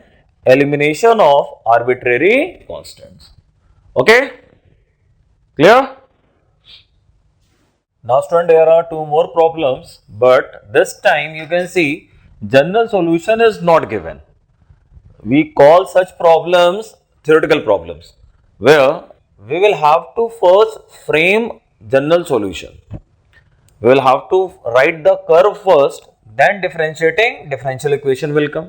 elimination of arbitrary constants. Okay, clear? Now student, there are two more problems, but this time you can see general solution is not given. We call such problems theoretical problems, where we will have to first frame general solution. We will have to write the curve first, then differentiating differential equation will come.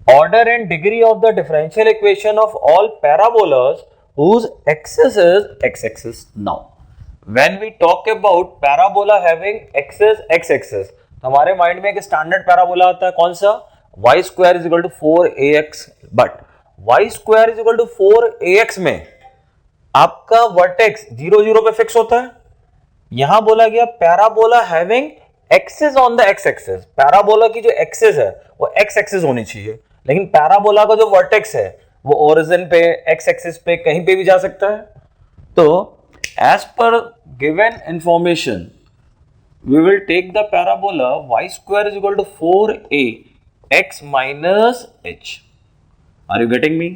Order and degree of the differential equation of all parabolas whose axis is x-axis. Now, when we talk about parabola having axis x-axis, तो हमारे mind में एक standard parabola आता है, कौन सा, y square is equal to 4ax, but y square is equal to 4ax में आपका वर्टेक्स 0 0 पे फिक्स होता है। यहां बोला गया parabola having axis on the x axis, parabola की जो एक्सिस है वो एक्स एक्सिस होनी चाहिए, लेकिन पैराबोला का जो वर्टेक्स है वो ओरिजिन पे, एक्स एक्सिस पे, कहीं पे भी जा सकता है। तो एज पर given information we will take the parabola y square is equal to 4ax minus h. Are you getting me?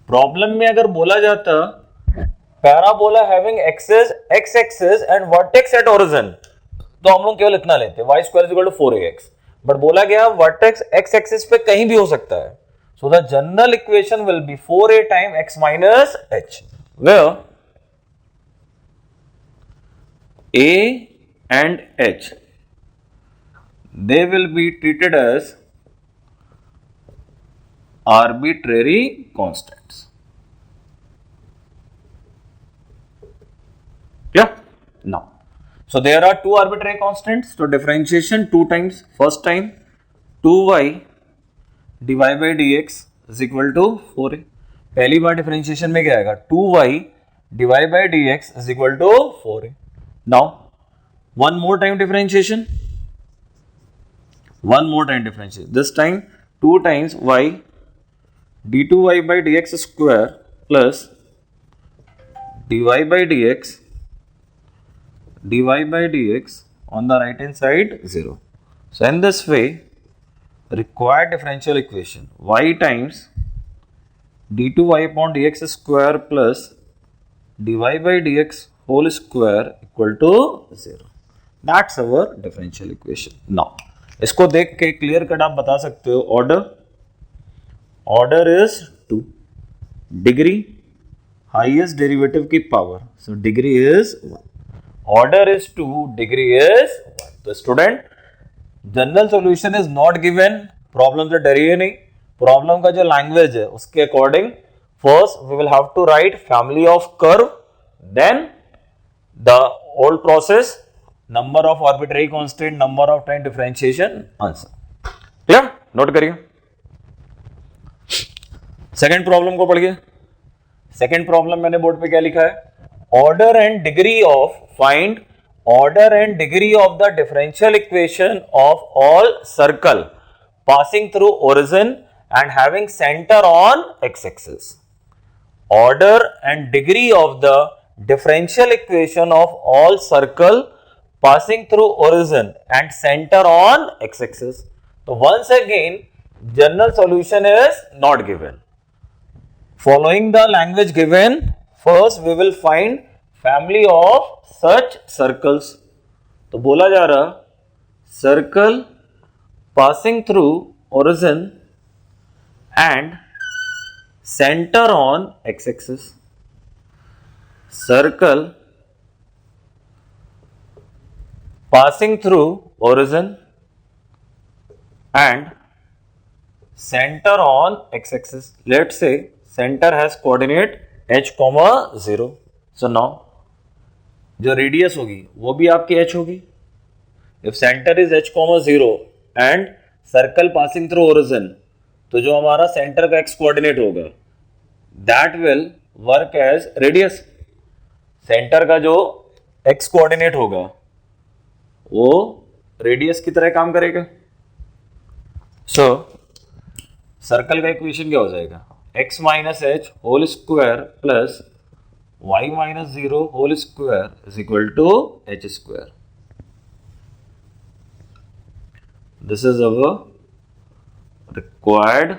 Problem में अगर बोला जाता parabola having axis x axis and vertex at origin, तो हम लोग केवल इतना लेते, y square is equal to 4ax, but बोला गया वर्टेक्स एक्स एक्सिस पे कहीं भी हो सकता है। So the general equation will be 4a time x minus h, where a and h they will be treated as arbitrary constants. Yeah, now, so there are two arbitrary constants, so differentiation 2 times, first time 2y dy by dx is equal to 4a, पहली बार differentiation में क्या आएगा, 2y dy by dx is equal to 4a. now one more time differentiation, this time 2 times y d2y by dx square plus dy by dx on the right hand side 0. So in this way, required differential equation y times d2y upon dx square plus dy by dx whole square equal to 0. That's our differential equation. Now, इसको देख के clear cut आप बता सकते हो, order is 2, degree highest derivative की power, so degree is 1, order is 2, degree is 1. तो student, general solution is not given, problem से डरिए नहीं, प्रॉब्लम का जो लैंग्वेज है उसके according first we will have to write family of curve, then the old process, number of arbitrary constant, number of time differentiation, answer. Clear? Note करिए। Second problem को पढ़िए। सेकंड प्रॉब्लम मैंने board पे क्या लिखा है, order and degree of, find order and degree of the differential equation of all circle passing through origin and having center on x-axis. Order and degree of the differential equation of all circle passing through origin and center on x-axis. So once again, general solution is not given. Following the language given, first we will find family of such circles. तो बोला जा रहा circle passing through origin and center on x-axis. Circle passing through origin and center on x-axis. Let's say center has coordinate h, 0. So now जो radius होगी वो भी आपकी h होगी. If center is h, 0 and circle passing through origin, तो जो हमारा centre का एक्स कोऑर्डिनेट होगा that will work as radius. Centre का जो एक्स कोऑर्डिनेट होगा वो रेडियस की तरह काम करेगा. सो सर्कल का इक्वेशन क्या हो जाएगा, x minus h whole square plus y minus 0 whole square is equal to h square. This is our required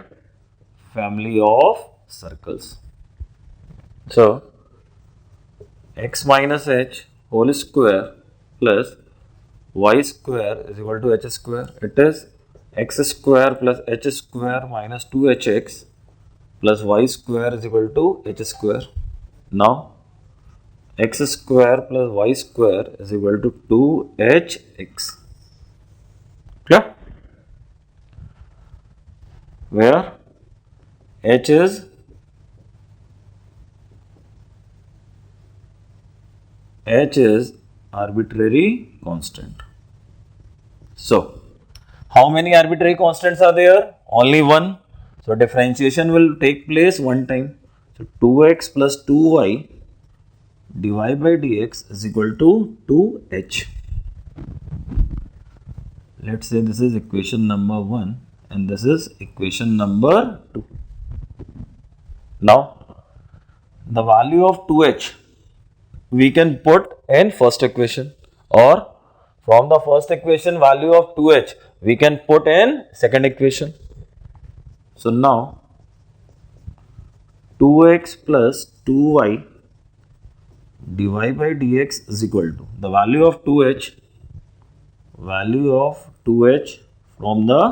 family of circles. So, x minus h whole square plus y square is equal to h square. It is x square plus h square minus 2hx plus y square is equal to h square. Now, x square plus y square is equal to 2hx. Clear? Where h is arbitrary constant. So, how many arbitrary constants are there? Only one. So, differentiation will take place one time. So, 2x plus 2y divided by dx is equal to 2h. Let's say this is equation number 1 and this is equation number 2. Now, the value of 2h we can put in first equation, or from the first equation value of 2h we can put in second equation. So now 2x plus 2y divided by dx is equal to the value of 2h from the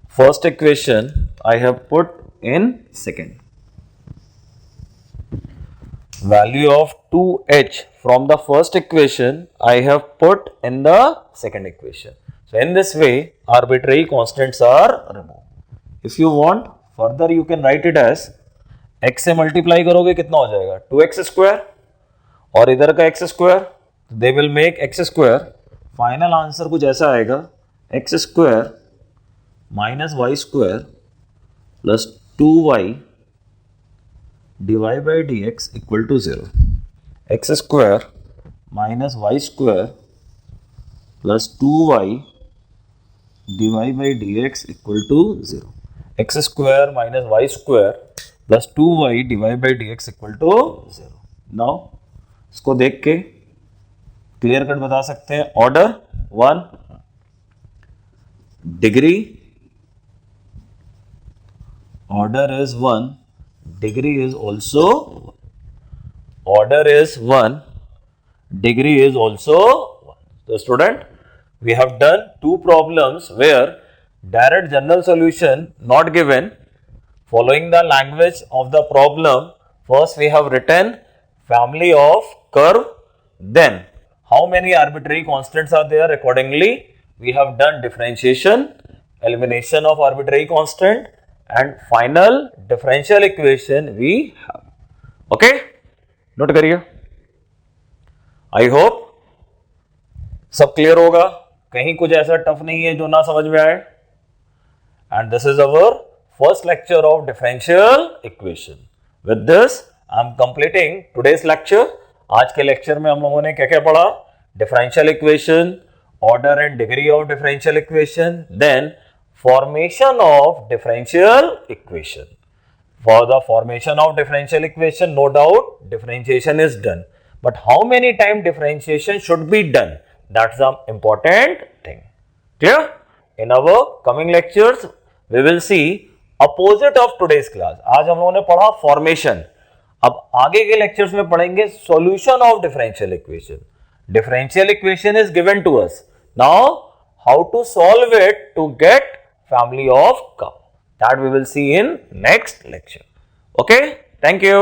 first equation I have put in second. Value of 2h from the first equation I have put in the second equation. So in this way arbitrary constants are removed. If you want further you can write it as x से multiply करोगे कितना हो जाएगा 2x square और इधर का x square, they will make x square. Final answer कुछ ऐसा आएगा x square minus y square plus 2y divide by d x equal to 0. X square minus y square plus 2y divide by d x equal to 0. X square minus y square plus 2y divide by d x equal to 0. Now इसको देख के clear cut बता सकते हैं. Order 1, degree, order is 1, degree is also, order is 1, degree is also 1. तो student we have done two problems where direct general solution not given. Following the language of the problem, first we have written family of curve, then how many arbitrary constants are there, accordingly we have done differentiation, elimination of arbitrary constant, and final differential equation we have. Okay, note करिए. I hope सब clear होगा, कहीं कुछ ऐसा tough नहीं है जो ना समझ में आए. And this is our first lecture of differential equation. With this I am completing today's lecture. आज के लेक्चर में हम लोगों ने क्या क्या पढ़ा? Differential equation, order and degree of differential equation, then formation of differential equation. For the formation of differential equation, no doubt differentiation is done, but how many times differentiation should be done, that's the important thing. Clear? In our coming lectures we will see opposite of today's class. आज हम लोगों ने पढ़ा formation, अब आगे के lectures में पढ़ेंगे solution of differential equation. Differential equation is given to us, now how to solve it to get family of curve, that we will see in next lecture. Okay, thank you.